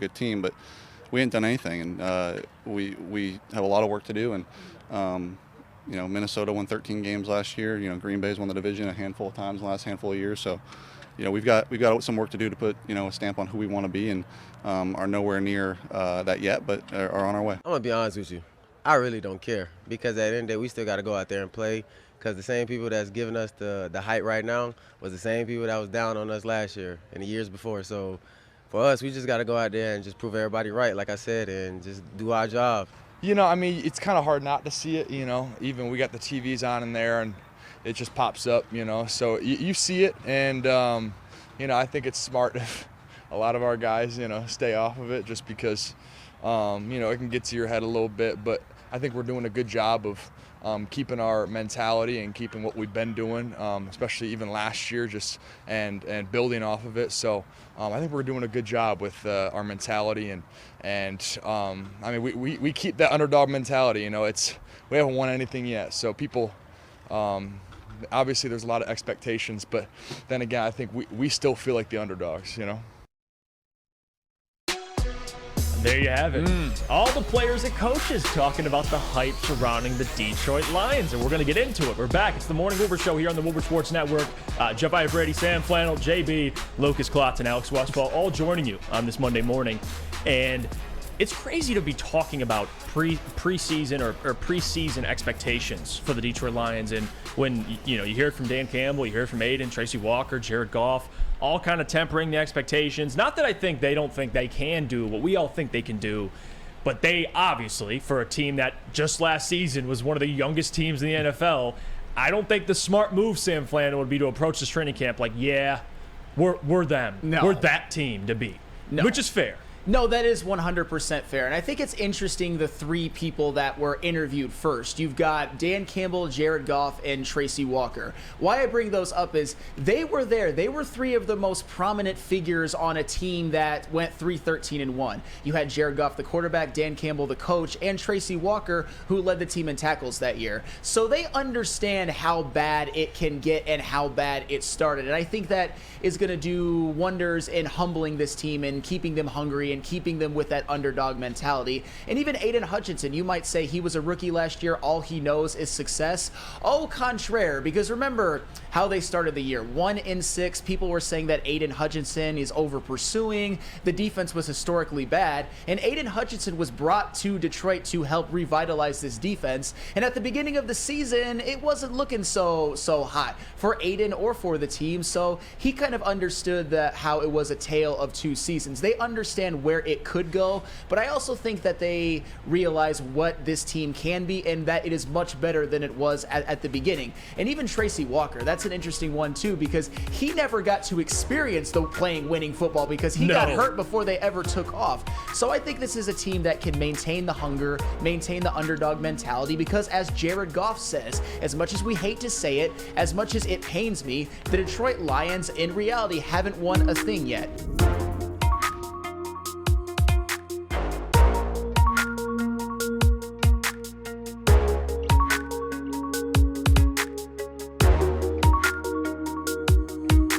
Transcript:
good team, but we ain't done anything, and we have a lot of work to do. And Minnesota won 13 games last year. Green Bay's won the division a handful of times in the last handful of years. So, we've got some work to do to put a stamp on who we want to be, and are nowhere near that yet, but are on our way. I'm gonna be honest with you. I really don't care, because at the end of the day, we still got to go out there and play. Because the same people that's giving us the hype right now was the same people that was down on us last year and the years before. So for us, we just got to go out there and just prove everybody right, like I said, and just do our job. It's kind of hard not to see it, Even we got the TVs on in there, and it just pops up, So you see it, and, I think it's smart if a lot of our guys, stay off of it just because, it can get to your head a little bit. But I think we're doing a good job of keeping our mentality and keeping what we've been doing, especially even last year, and building off of it. So I think we're doing a good job with our mentality, we keep that underdog mentality. We haven't won anything yet, so people. Obviously, there's a lot of expectations, but then again, I think we still feel like the underdogs. There you have it. All the players and coaches talking about the hype surrounding the Detroit Lions, and we're going to get into it. We're back. It's the Morning Woodward Show here on the Woodward Sports Network. Jeff Brady, Sam Flannel, JB, Lucas Klotz, and Alex Westfall all joining you on this Monday morning. And it's crazy to be talking about preseason or preseason expectations for the Detroit Lions. And when you hear it from Dan Campbell, you hear it from Aiden, Tracy Walker, Jared Goff, all kind of tempering the expectations. Not that I think they don't think they can do what we all think they can do, but they obviously, for a team that just last season was one of the youngest teams in the NFL, I don't think the smart move, Sam Flannel, would be to approach this training camp like, yeah, we're them. No. We're that team to beat, which is fair. No, that is 100% fair. And I think it's interesting, the three people that were interviewed first. You've got Dan Campbell, Jared Goff, and Tracy Walker. Why I bring those up is they were there. They were three of the most prominent figures on a team that went 3-13-1. You had Jared Goff, the quarterback, Dan Campbell, the coach, and Tracy Walker, who led the team in tackles that year. So they understand how bad it can get and how bad it started. And I think that is going to do wonders in humbling this team and keeping them hungry and keeping them with that underdog mentality. And even Aiden Hutchinson, you might say he was a rookie last year. All he knows is success. Au contraire, because remember how they started the year. 1-6. People were saying that Aiden Hutchinson is over pursuing. The defense was historically bad. And Aiden Hutchinson was brought to Detroit to help revitalize this defense. And at the beginning of the season, it wasn't looking so hot for Aiden or for the team. So he kind of understood how it was a tale of two seasons. They understand where it could go, but I also think that they realize what this team can be and that it is much better than it was at the beginning. And even Tracy Walker, that's an interesting one too, because he never got to experience playing winning football because he got hurt before they ever took off. So I think this is a team that can maintain the hunger, maintain the underdog mentality, because as Jared Goff says, as much as we hate to say it, as much as it pains me, the Detroit Lions in reality haven't won a thing yet.